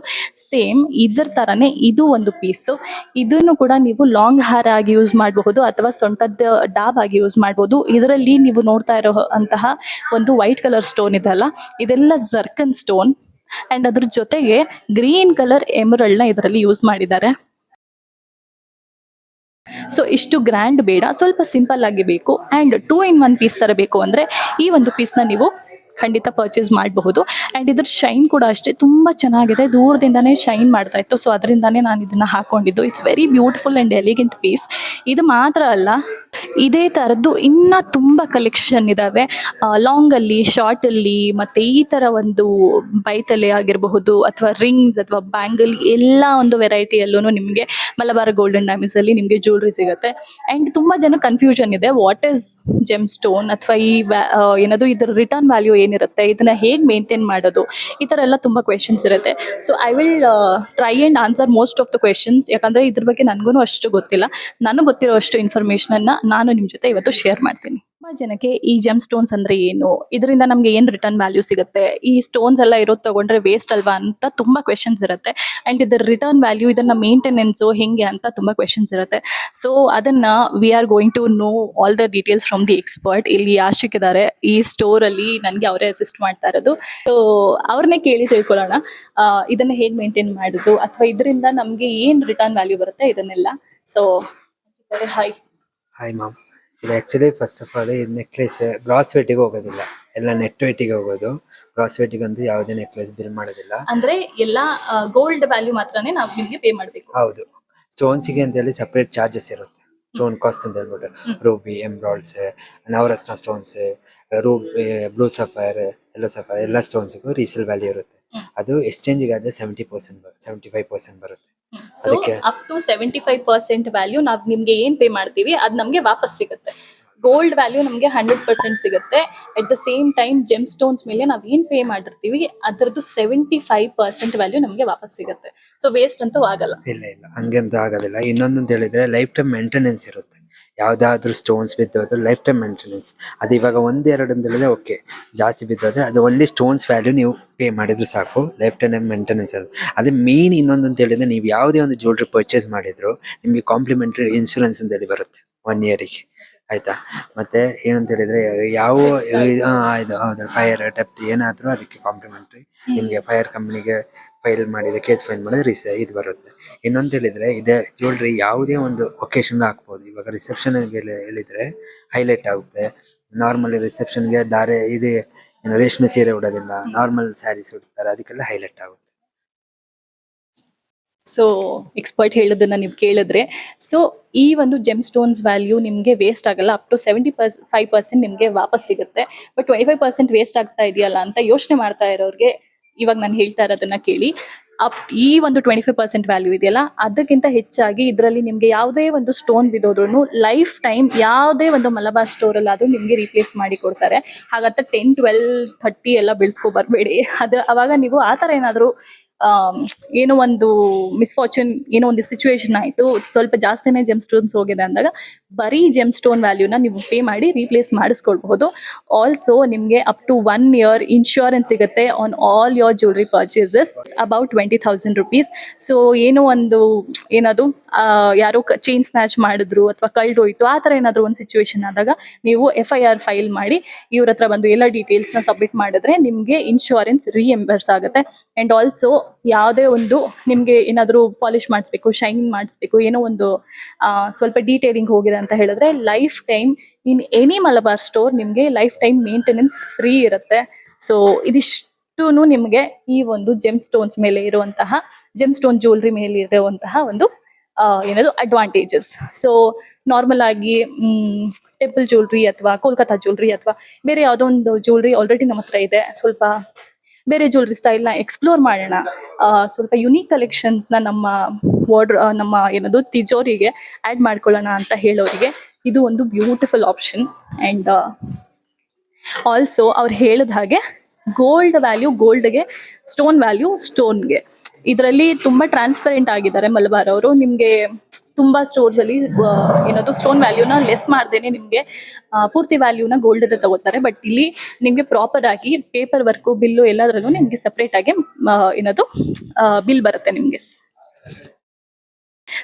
[SPEAKER 1] ಸೇಮ್ ಇದ್ರ ಥರನೇ ಇದು ಒಂದು ಪೀಸು. ಇದನ್ನು ಕೂಡ ನೀವು ಲಾಂಗ್ ಹಾರ ಆಗಿ ಯೂಸ್ ಮಾಡಬಹುದು ಅಥವಾ ಸೊಂಟದ ಡಾಬ್ ಆಗಿ ಯೂಸ್ ಮಾಡ್ಬೋದು. ಇದರಲ್ಲಿ ನೀವು ನೋಡ್ತಾ ಇರೋ ಅಂತಹ ಒಂದು ವೈಟ್ ಕಲರ್ ಸ್ಟೋನ್ ಇದೆಲ್ಲ, ಇದೆಲ್ಲ ಜರ್ಕನ್ ಸ್ಟೋನ್. ಅಂಡ್ ಅದ್ರ ಜೊತೆಗೆ ಗ್ರೀನ್ ಕಲರ್ ಎಮರಲ್ಡ್ ನ ಇದರಲ್ಲಿ ಯೂಸ್ ಮಾಡಿದ್ದಾರೆ. ಸೊ ಇಷ್ಟು ಗ್ರ್ಯಾಂಡ್ ಬೇಡ, ಸ್ವಲ್ಪ ಸಿಂಪಲ್ ಆಗಿ ಬೇಕು. ಅಂಡ್ 2 in 1 ಪೀಸ್ ತರ ಬೇಕು ಅಂದ್ರೆ ಈ ಒಂದು ಪೀಸ್ನ ನೀವು ಖಂಡಿತ ಪರ್ಚೇಸ್ ಮಾಡಬಹುದು. ಆ್ಯಂಡ್ ಇದ್ರ ಶೈನ್ ಕೂಡ ಅಷ್ಟೇ ತುಂಬ ಚೆನ್ನಾಗಿದೆ, ದೂರದಿಂದಾನೇ ಶೈನ್ ಮಾಡ್ತಾ ಇತ್ತು. ಸೊ ಅದರಿಂದಾನೇ ನಾನು ಇದನ್ನ ಹಾಕೊಂಡಿದ್ದು. It's very beautiful and elegant piece. ಇದು ಮಾತ್ರ ಅಲ್ಲ, ಇದೇ ಥರದ್ದು ಇನ್ನೂ ತುಂಬ ಕಲೆಕ್ಷನ್ ಇದ್ದಾವೆ. ಲಾಂಗಲ್ಲಿ, ಶಾರ್ಟಲ್ಲಿ, ಮತ್ತು ಈ ಥರ ಒಂದು ಬೈತಲೆ ಆಗಿರಬಹುದು ಅಥವಾ ರಿಂಗ್ಸ್ ಅಥವಾ ಬ್ಯಾಂಗಲ್ ಎಲ್ಲ ಒಂದು ವೆರೈಟಿಯಲ್ಲೂ ನಿಮಗೆ ಮಲಬಾರ್ ಗೋಲ್ಡನ್ ಡೈಮಂಡ್ಸಲ್ಲಿ ನಿಮಗೆ ಜ್ಯುವೆಲ್ರಿ ಸಿಗುತ್ತೆ. ಆ್ಯಂಡ್ ತುಂಬ ಜನ ಕನ್ಫ್ಯೂಷನ್ ಇದೆ, ವಾಟ್ ಈಸ್ ಜೆಮ್ ಸ್ಟೋನ್ ಅಥವಾ ಈ ಏನದು ಇದರ ರಿಟರ್ನ್ ವ್ಯಾಲ್ಯೂ ಏನಿರುತ್ತೆ, ಇದನ್ನ ಹೇಗೆ ಮೇಂಟೈನ್ ಮಾಡೋದು, ಈ ಥರ ಎಲ್ಲ ತುಂಬ ಕ್ವೆಶನ್ಸ್ ಇರುತ್ತೆ. So I will try and answer most of the questions. ಯಾಕಂದರೆ ಇದ್ರ ಬಗ್ಗೆ ನನಗೂ ಅಷ್ಟು ಗೊತ್ತಿಲ್ಲ. ನನಗೆ ಗೊತ್ತಿರೋ ಅಷ್ಟು ಇನ್ಫಾರ್ಮೇಷನನ್ನು ನಾನು ನಿಮ್ಮ ಜೊತೆ ಇವತ್ತು ಶೇರ್ ಮಾಡ್ತೀನಿ. ತುಂಬ ಜನಕ್ಕೆ ಈ ಜೆಮ್ ಸ್ಟೋನ್ಸ್ ಅಂದರೆ ಏನು, ಇದರಿಂದ ನಮಗೆ ಏನು ರಿಟರ್ನ್ ವ್ಯಾಲ್ಯೂ ಸಿಗುತ್ತೆ, ಈ ಸ್ಟೋನ್ಸ್ ಎಲ್ಲ ಇರೋದು ತಗೊಂಡ್ರೆ ವೇಸ್ಟ್ ಅಲ್ವಾ ಅಂತ ತುಂಬ ಕ್ವೆಶನ್ಸ್ ಇರುತ್ತೆ. ಆ್ಯಂಡ್ ಇದರ ರಿಟರ್ನ್ ವ್ಯಾಲ್ಯೂ, ಇದನ್ನ ಮೇಂಟೆನೆನ್ಸು ಹೆಂಗೆ ಅಂತ ತುಂಬ ಕ್ವೆಶನ್ಸ್ ಇರುತ್ತೆ. ಸೊ ಅದನ್ನು we are going to know all the details from the expert. ಇಲ್ಲಿ ಆಶಿಕ್ ಇದ್ದಾರೆ ಈ ಸ್ಟೋರಲ್ಲಿ, ನನಗೆ ಅವರೇ ಅಸಿಸ್ಟ್ ಮಾಡ್ತಾ ಇರೋದು. ಸೊ ಅವ್ರನ್ನೇ ಕೇಳಿ ತಿಳ್ಕೊಳ್ಳೋಣ ಇದನ್ನು ಹೇಗೆ ಮೇಂಟೈನ್ ಮಾಡೋದು ಅಥವಾ ಇದರಿಂದ ನಮಗೆ ಏನು ರಿಟರ್ನ್ ವ್ಯಾಲ್ಯೂ ಬರುತ್ತೆ ಇದನ್ನೆಲ್ಲ. So hi.
[SPEAKER 2] Hi ma'am. ಇದು ಆ್ಯಕ್ಚುಲಿ ಫಸ್ಟ್ ಆಫ್ ಆಲ್ ಈ ನೆಕ್ಲೆಸ್ ಗ್ರಾಸ್ ವೇಟಿಗೆ ಹೋಗೋದಿಲ್ಲ, ಎಲ್ಲ ನೆಟ್ ವೇಟಿಗೆ ಹೋಗೋದು. ಗ್ರಾಸ್ ವೇಟಿಗೆ ಅಂತೂ ಯಾವುದೇ ನೆಕ್ಲೆಸ್ ಬಿಲ್ ಮಾಡೋದಿಲ್ಲ.
[SPEAKER 1] ಅಂದ್ರೆ ಎಲ್ಲ ಗೋಲ್ಡ್ ವ್ಯಾಲ್ಯೂ ಮಾತ್ರನೇ ನಾವು ನಿಮಗೆ ಪೇ ಮಾಡಬೇಕು.
[SPEAKER 2] ಹೌದು. ಸ್ಟೋನ್ಸಿಗೆ ಅಂತ ಹೇಳಿ ಸಪ್ರೇಟ್ ಚಾರ್ಜಸ್ ಇರುತ್ತೆ. ಸ್ಟೋನ್ ಕಾಸ್ಟ್ ಅಂತ ಹೇಳ್ಬಿಟ್ಟು ruby, emeralds, navaratna stones, ruby, blue sapphire, yellow sapphire ಎಲ್ಲ ಸ್ಟೋನ್ಸ್ಗೂ ರೀಸೇಲ್ ವ್ಯಾಲ್ಯೂ ಇರುತ್ತೆ. ಅದು ಎಕ್ಸ್ಚೇಂಜ್ಗೆ ಆದ್ರೆ 70%, 75% ಬರುತ್ತೆ.
[SPEAKER 1] ಸೊ ಅಪ್ ಟು 75% ವ್ಯಾಲ್ಯೂ ನಾವ್ ನಿಮ್ಗೆ ಏನ್ ಪೇ ಮಾಡ್ತೀವಿ ಅದ್ ನಮ್ಗೆ ವಾಪಸ್ ಸಿಗುತ್ತೆ. ಗೋಲ್ಡ್ ವ್ಯಾಲ್ಯೂ ನಮ್ಗೆ 100% ಸಿಗುತ್ತೆ. At the same time GeM stones ಮೇಲೆ ನಾವ್ ಏನ್ ಪೇ ಮಾಡಿರ್ತೀವಿ ಅದರದ್ದು 75% ವ್ಯಾಲ್ಯೂ ನಮ್ಗೆ ವಾಪಸ್ ಸಿಗುತ್ತೆ. ಸೊ ವೇಸ್ಟ್ ಅಂತೂ ಆಗಲ್ಲ.
[SPEAKER 2] ಇಲ್ಲ ಹಂಗೆಂತ ಆಗೋದಿಲ್ಲ. ಇನ್ನೊಂದು ಅಂತ ಹೇಳಿದ್ರೆ ಲೈಫ್ ಟೈಮ್ ಮೇಂಟೆನೆನ್ಸ್ ಇರುತ್ತೆ. ಯಾವ್ದಾದ್ರು ಸ್ಟೋನ್ಸ್ ಬಿದ್ದೋದ್ರೆ ಲೈಫ್ ಟೈಮ್ ಮೇಂಟೆನೆನ್ಸ್. ಅದು ಇವಾಗ ಒಂದೆರಡು ಅಂತ ಹೇಳಿದ್ರೆ ಓಕೆ, ಜಾಸ್ತಿ ಬಿದ್ದೋದ್ರೆ ಅದು ಒಳ್ಳೆ ಸ್ಟೋನ್ಸ್ ವ್ಯಾಲ್ಯೂ ನೀವು ಪೇ ಮಾಡಿದ್ರು ಸಾಕು, ಲೈಫ್ ಟೈಮ್ ಮೇಂಟೆನೆನ್ಸ್ ಅದು. ಅದೇ ಮೇನ್ ಇನ್ನೊಂದು ಅಂತ ಹೇಳಿದ್ರೆ ನೀವು ಯಾವುದೇ ಒಂದು ಜ್ಯುವೆಲ್ರಿ ಪರ್ಚೇಸ್ ಮಾಡಿದ್ರು ನಿಮಗೆ ಕಾಂಪ್ಲಿಮೆಂಟರಿ ಇನ್ಶೂರೆನ್ಸ್ ಅಂತ ಹೇಳಿ ಬರುತ್ತೆ 1 ಇಯರಿಗೆ, ಆಯ್ತಾ. ಮತ್ತೆ ಏನಂತ ಹೇಳಿದ್ರೆ ಯಾವ ಹೌದು ಫೈರ್ ಡೆಪ್ತ್ ಏನಾದ್ರು ಅದಕ್ಕೆ ಕಾಂಪ್ಲಿಮೆಂಟರಿ ನಿಮಗೆ ಫೈರ್ ಕಂಪ್ನಿಗೆ ಫೈಲ್ ಮಾಡಿದ್ರೆ, ಕೇಸ್ ಫೈಲ್ ಮಾಡಿದ್ರೆ ಇದು ಬರುತ್ತೆ. ಇನ್ನೊಂದು ಹೇಳಿದ್ರೆ ಇದೇ ಜ್ಯುವೆಲ್ರಿ ಯಾವುದೇ ಒಂದು ಒಕೇಶನ್ ಹಾಕ್ಬೋದು. ಇವಾಗ ರಿಸೆಪ್ಷನ್ ಹೇಳಿದ್ರೆ ಹೈಲೈಟ್ ಆಗುತ್ತೆ. ನಾರ್ಮಲಿ ರಿಸೆಪ್ಷನ್ಗೆ ಇದೆ ರೇಷ್ಮೆ ಸೀರೆ ಉಡೋದಿಲ್ಲ, ನಾರ್ಮಲ್ ಸ್ಯಾರೀಸ್ ಉಡ್ತಾರೆ, ಅದಕ್ಕೆಲ್ಲ ಹೈಲೈಟ್ ಆಗುತ್ತೆ.
[SPEAKER 1] ಸೊ ಎಕ್ಸ್ಪರ್ಟ್ ಹೇಳೋದನ್ನ ನೀವು ಕೇಳಿದ್ರೆ, ಸೊ ಈ ಒಂದು ಜೆಮ್ ಸ್ಟೋನ್ಸ್ ವ್ಯಾಲ್ಯೂ ನಿಮಗೆ ವೇಸ್ಟ್ ಆಗಲ್ಲ. ಅಪ್ ಟು 75% ನಿಮಗೆ ವಾಪಸ್ ಸಿಗುತ್ತೆ. ಬಟ್ 25% ವೇಸ್ಟ್ ಆಗ್ತಾ ಇದೆಯಲ್ಲ ಅಂತ ಯೋಚನೆ ಮಾಡ್ತಾ ಇರೋರಿಗೆ ಇವಾಗ ನಾನು ಹೇಳ್ತಾ ಇರೋದನ್ನ ಕೇಳಿ. ಈ ಒಂದು 25% ವ್ಯಾಲ್ಯೂ ಇದೆಯಲ್ಲ, ಅದಕ್ಕಿಂತ ಹೆಚ್ಚಾಗಿ ಇದರಲ್ಲಿ ನಿಮ್ಗೆ ಯಾವುದೇ ಒಂದು ಸ್ಟೋನ್ ಬಿದ್ದೋದ್ರೂ ಲೈಫ್ ಟೈಮ್ ಯಾವುದೇ ಒಂದು ಮಲಬಾರ್ ಸ್ಟೋರ್ ಅಲ್ಲಾದ್ರೂ ನಿಮ್ಗೆ ರೀಪ್ಲೇಸ್ ಮಾಡಿ ಕೊಡ್ತಾರೆ. ಹಾಗಂತ 10, 12, 30 ಎಲ್ಲ ಬೀಳ್ಸ್ಕೊ ಬರ್ಬೇಡಿ. ಅವಾಗ ನೀವು ಆ ಥರ ಏನಾದರೂ ಏನೋ ಒಂದು ಮಿಸ್ಫಾರ್ಚೂನ್, ಏನೋ ಒಂದು ಸಿಚುವೇಶನ್ ಆಯಿತು, ಸ್ವಲ್ಪ ಜಾಸ್ತಿನೇ ಜೆಮ್ ಸ್ಟೋನ್ಸ್ ಹೋಗಿದೆ ಅಂದಾಗ ಬರೀ ಜೆಮ್ ಸ್ಟೋನ್ ವ್ಯಾಲ್ಯೂನ ನೀವು ಪೇ ಮಾಡಿ ರೀಪ್ಲೇಸ್ ಮಾಡಿಸ್ಕೊಳ್ಬಹುದು. ಆಲ್ಸೋ ನಿಮಗೆ ಅಪ್ ಟು 1 ಇಯರ್ ಇನ್ಶೂರೆನ್ಸ್ ಸಿಗುತ್ತೆ on all your jewellery purchases about 20,000 rupees. So ಏನೋ ಒಂದು ಏನದು ಯಾರೋ ಚೈನ್ ಸ್ನ್ಯಾಚ್ ಮಾಡಿದ್ರು ಅಥವಾ ಕಳ್ದೋಯ್ತು, ಆ ಥರ ಏನಾದರೂ ಒಂದು ಸಿಚುವೇಶನ್ ಆದಾಗ ನೀವು FIR ಫೈಲ್ ಮಾಡಿ ಇವ್ರ ಹತ್ರ ಬಂದು ಎಲ್ಲ ಡೀಟೇಲ್ಸ್ನ ಸಬ್ಮಿಟ್ ಮಾಡಿದ್ರೆ ನಿಮಗೆ ಇನ್ಶೂರೆನ್ಸ್ ರೀಎಂಬರ್ಸ್ ಆಗುತ್ತೆ. ಆ್ಯಂಡ್ ಆಲ್ಸೋ ಯಾವುದೇ ಒಂದು ನಿಮಗೆ ಏನಾದರೂ ಪಾಲಿಶ್ ಮಾಡಿಸ್ಬೇಕು, ಶೈನಿಂಗ್ ಮಾಡಿಸ್ಬೇಕು, ಏನೋ ಒಂದು ಸ್ವಲ್ಪ ಡೀಟೇಲಿಂಗ್ ಹೋಗಿದೆ ಅಂತ ಹೇಳಿದ್ರೆ life time in any Malabar store ನಿಮಗೆ ಲೈಫ್ ಟೈಮ್ ಮೇಂಟೆನೆನ್ಸ್ ಫ್ರೀ ಇರುತ್ತೆ. ಸೊ ಇದಿಷ್ಟು ನಿಮಗೆ ಈ ಒಂದು ಜೆಮ್ ಸ್ಟೋನ್ಸ್ ಮೇಲೆ ಇರುವಂತಹ, ಜೆಮ್ ಸ್ಟೋನ್ ಜ್ಯುವೆಲ್ರಿ ಮೇಲೆ ಇರುವಂತಹ ಒಂದು ಏನದು ಅಡ್ವಾಂಟೇಜಸ್. ಸೊ ನಾರ್ಮಲ್ ಆಗಿ ಟೆಂಪಲ್ ಜ್ಯುವೆಲ್ರಿ ಅಥವಾ ಕೋಲ್ಕತ್ತಾ ಜ್ಯುವೆಲ್ರಿ ಅಥವಾ ಬೇರೆ ಯಾವುದೋ ಒಂದು ಜ್ಯುವೆಲ್ರಿ ಆಲ್ರೆಡಿ ನಮ್ಮ ಹತ್ರ ಇದೆ, ಸ್ವಲ್ಪ ಬೇರೆ ಜ್ಯುವೆಲ್ರಿ ಸ್ಟೈಲ್ನ ಎಕ್ಸ್ಪ್ಲೋರ್ ಮಾಡೋಣ, ಸ್ವಲ್ಪ ಯುನೀಕ್ ಕಲೆಕ್ಷನ್ಸ್ನ ನಮ್ಮ ಏನದು ತಿಜೋರಿಗೆ ಆ್ಯಡ್ ಮಾಡ್ಕೊಳ್ಳೋಣ ಅಂತ ಹೇಳೋರಿಗೆ ಇದು ಒಂದು ಬ್ಯೂಟಿಫುಲ್ ಆಪ್ಷನ್. ಆ್ಯಂಡ್ ಆಲ್ಸೋ ಅವ್ರು ಹೇಳಿದ ಹಾಗೆ ಗೋಲ್ಡ್ ವ್ಯಾಲ್ಯೂ ಗೋಲ್ಡ್ಗೆ, ಸ್ಟೋನ್ ವ್ಯಾಲ್ಯೂ ಸ್ಟೋನ್ಗೆ, ಇದರಲ್ಲಿ ತುಂಬ ಟ್ರಾನ್ಸ್ಪರೆಂಟ್ ಆಗಿದ್ದಾರೆ ಮಲಬಾರ್ ಅವರು. ನಿಮಗೆ ತುಂಬ ಸ್ಟೋರ್ಸಲ್ಲಿ ಏನದು ಸ್ಟೋನ್ ವ್ಯಾಲ್ಯೂನ ಲೆಸ್ ಮಾಡ್ದೇನೆ ನಿಮಗೆ ಪೂರ್ತಿ ವ್ಯಾಲ್ಯೂನ ಗೋಲ್ಡ್ ತಗೋತಾರೆ. ಬಟ್ ಇಲ್ಲಿ ನಿಮಗೆ ಪ್ರಾಪರ್ ಆಗಿ ಪೇಪರ್ ವರ್ಕು, ಬಿಲ್ಲು ಎಲ್ಲದರಲ್ಲೂ ನಿಮಗೆ ಸಪ್ರೇಟ್ ಆಗಿ ಏನದು ಬಿಲ್ ಬರುತ್ತೆ ನಿಮಗೆ.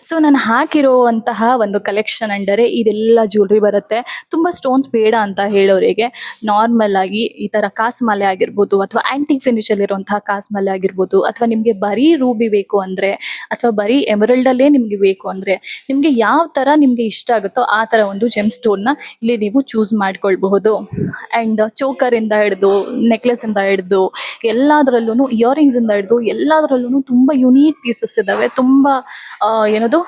[SPEAKER 1] ಸೊ ನಾನು ಹಾಕಿರುವಂತಹ ಒಂದು ಕಲೆಕ್ಷನ್ ಅಂದರೆ ಇದೆಲ್ಲ ಜ್ಯುವೆಲ್ರಿ ಬರುತ್ತೆ. ತುಂಬ ಸ್ಟೋನ್ಸ್ ಬೇಡ ಅಂತ ಹೇಳೋರಿಗೆ ನಾರ್ಮಲ್ ಆಗಿ ಈ ಥರ ಕಾಸ್ಮಾಲೆ ಆಗಿರ್ಬೋದು, ಅಥವಾ ಆ್ಯಂಟಿಕ್ ಫಿನಿಶಲ್ಲಿರುವಂತಹ ಕಾಸ್ಮಾಲೆ ಆಗಿರ್ಬೋದು, ಅಥವಾ ನಿಮಗೆ ಬರೀ ರೂಬಿ ಬೇಕು ಅಂದರೆ, ಅಥವಾ ಬರೀ ಎಮರಲ್ಡಲ್ಲೇ ನಿಮಗೆ ಬೇಕು ಅಂದರೆ, ನಿಮಗೆ ಯಾವ ಥರ ನಿಮಗೆ ಇಷ್ಟ ಆಗುತ್ತೋ ಆ ಥರ ಒಂದು ಜೆಮ್ ಸ್ಟೋನ್ನ ಇಲ್ಲಿ ನೀವು ಚೂಸ್ ಮಾಡ್ಕೊಳ್ಬಹುದು. ಆ್ಯಂಡ್ ಚೋಕರಿಂದ ಹಿಡಿದು, ನೆಕ್ಲೆಸಿಂದ ಹಿಡಿದು, ಎಲ್ಲದರಲ್ಲೂ ಇಯರಿಂಗ್ಸಿಂದ ಹಿಡಿದು ಎಲ್ಲದರಲ್ಲೂ ತುಂಬ ಯುನೀಕ್ ಪೀಸಸ್ ಇದ್ದಾವೆ. ತುಂಬ ಏನದು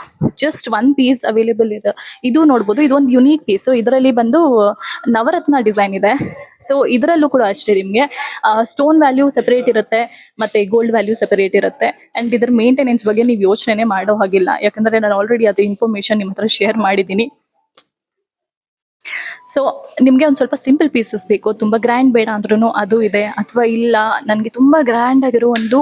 [SPEAKER 1] ಜಸ್ಟ್ 1 ಪೀಸ್ ಅವೈಲೇಬಲ್ ಇದೆ. ಇದು ನೋಡ್ಬೋದು, ಇದೊಂದು ಯುನೀಕ್ ಪೀಸು. ಇದರಲ್ಲಿ ಬಂದು ನವರತ್ನ ಡಿಸೈನ್ ಇದೆ. ಸೊ ಇದರಲ್ಲೂ ಕೂಡ ಅಷ್ಟೇ ನಿಮಗೆ ಸ್ಟೋನ್ ವ್ಯಾಲ್ಯೂ ಸೆಪರೇಟ್ ಇರುತ್ತೆ ಮತ್ತೆ ಗೋಲ್ಡ್ ವ್ಯಾಲ್ಯೂ ಸೆಪರೇಟ್ ಇರುತ್ತೆ. ಆ್ಯಂಡ್ ಇದ್ರ ಮೇಂಟೆನೆನ್ಸ್ ಬಗ್ಗೆ ನೀವು ಯೋಚನೆ ಮಾಡೋ ಹಾಗಿಲ್ಲ, ಯಾಕಂದರೆ ನಾನು ಆಲ್ರೆಡಿ ಅದು ಇನ್ಫಾರ್ಮೇಶನ್ ನಿಮ್ಮ ಹತ್ರ ಶೇರ್ ಮಾಡಿದ್ದೀನಿ. ಸೊ ನಿಮಗೆ ಒಂದು ಸ್ವಲ್ಪ ಸಿಂಪಲ್ ಪೀಸಸ್ ಬೇಕು, ತುಂಬ ಗ್ರ್ಯಾಂಡ್ ಬೇಡ ಅಂದ್ರೂ ಅದು ಇದೆ, ಅಥವಾ ಇಲ್ಲ ನನಗೆ ತುಂಬ ಗ್ರ್ಯಾಂಡ್ ಆಗಿರೋ ಒಂದು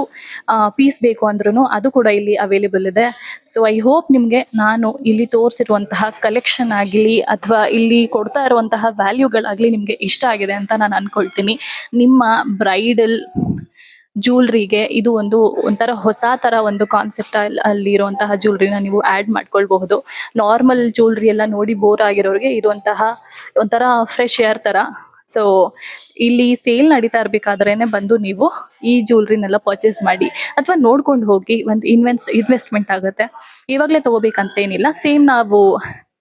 [SPEAKER 1] ಪೀಸ್ ಬೇಕು ಅಂದ್ರೂ ಅದು ಕೂಡ ಇಲ್ಲಿ ಅವೈಲೇಬಲ್ ಇದೆ. ಸೊ ಐ ಹೋಪ್ ನಿಮಗೆ ನಾನು ಇಲ್ಲಿ ತೋರಿಸಿರುವಂತಹ ಕಲೆಕ್ಷನ್ ಆಗಲಿ ಅಥವಾ ಇಲ್ಲಿ ಕೊಡ್ತಾ ಇರುವಂತಹ ವ್ಯಾಲ್ಯೂಗಳಾಗಲಿ ನಿಮಗೆ ಇಷ್ಟ ಆಗಿದೆ ಅಂತ ನಾನು ಅಂದ್ಕೊಳ್ತೀನಿ. ನಿಮ್ಮ ಬ್ರೈಡಲ್ ಜ್ಯುವೆಲ್ರಿಗೆ ಇದು ಒಂಥರ ಹೊಸ ಥರ ಒಂದು ಕಾನ್ಸೆಪ್ಟ್ ಅಲ್ಲಿ ಇರುವಂತಹ ಜ್ಯುವೆಲ್ರಿನ ನೀವು ಆ್ಯಡ್ ಮಾಡ್ಕೊಳ್ಬಹುದು. ನಾರ್ಮಲ್ ಜ್ಯುವೆಲ್ರಿ ಎಲ್ಲ ನೋಡಿ ಬೋರ್ ಆಗಿರೋರಿಗೆ ಇದು ಒಂಥರ ಫ್ರೆಶ್ ಏರ್ ಥರ. ಸೊ ಇಲ್ಲಿ ಸೇಲ್ ನಡೀತಾ ಇರಬೇಕಾದ್ರೇನೆ ಬಂದು ನೀವು ಈ ಜ್ಯುವೆಲ್ರಿನೆಲ್ಲ ಪರ್ಚೇಸ್ ಮಾಡಿ, ಅಥವಾ ನೋಡ್ಕೊಂಡು ಹೋಗಿ. ಒಂದು ಇನ್ವೆಸ್ಟ್ಮೆಂಟ್ ಆಗುತ್ತೆ, ಇವಾಗಲೇ ತಗೋಬೇಕಂತೇನಿಲ್ಲ. ಸೇಮ್ ನಾವು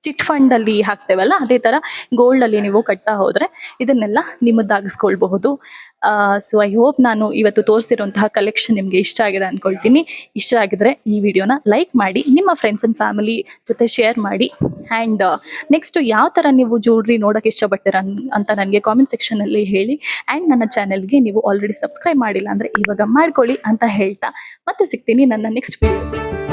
[SPEAKER 1] ಚಿಟ್ ಫಂಡಲ್ಲಿ ಹಾಕ್ತೇವಲ್ಲ ಅದೇ ಥರ ಗೋಲ್ಡಲ್ಲಿ ನೀವು ಕಟ್ತಾ ಹೋದರೆ ಇದನ್ನೆಲ್ಲ ನಿಮ್ಮದಾಗಿಸ್ಕೊಳ್ಬಹುದು. ಸೊ ಐ ಹೋಪ್ ನಾನು ಇವತ್ತು ತೋರಿಸಿರುವಂತಹ ಕಲೆಕ್ಷನ್ ನಿಮಗೆ ಇಷ್ಟ ಆಗಿದೆ ಅಂದ್ಕೊಳ್ತೀನಿ. ಇಷ್ಟ ಆಗಿದ್ರೆ ಈ ವಿಡಿಯೋನ ಲೈಕ್ ಮಾಡಿ, ನಿಮ್ಮ ಫ್ರೆಂಡ್ಸ್ ಆ್ಯಂಡ್ ಫ್ಯಾಮಿಲಿ ಜೊತೆ ಶೇರ್ ಮಾಡಿ. ಆ್ಯಂಡ್ ನೆಕ್ಸ್ಟ್ ಯಾವ ಥರ ನೀವು ಜ್ಯುವೆಲ್ರಿ ನೋಡೋಕ್ಕೆ ಇಷ್ಟಪಡ್ತೀರ ಅಂತ ನನಗೆ ಕಾಮೆಂಟ್ ಸೆಕ್ಷನಲ್ಲಿ ಹೇಳಿ. ಆ್ಯಂಡ್ ನನ್ನ ಚಾನೆಲ್ಗೆ ನೀವು ಆಲ್ರೆಡಿ ಸಬ್ಸ್ಕ್ರೈಬ್ ಮಾಡಿಲ್ಲ ಅಂದರೆ ಇವಾಗ ಮಾಡ್ಕೊಳ್ಳಿ ಅಂತ ಹೇಳ್ತಾ ಮತ್ತೆ ಸಿಗ್ತೀನಿ ನನ್ನ ನೆಕ್ಸ್ಟ್ ವಿಡಿಯೋ.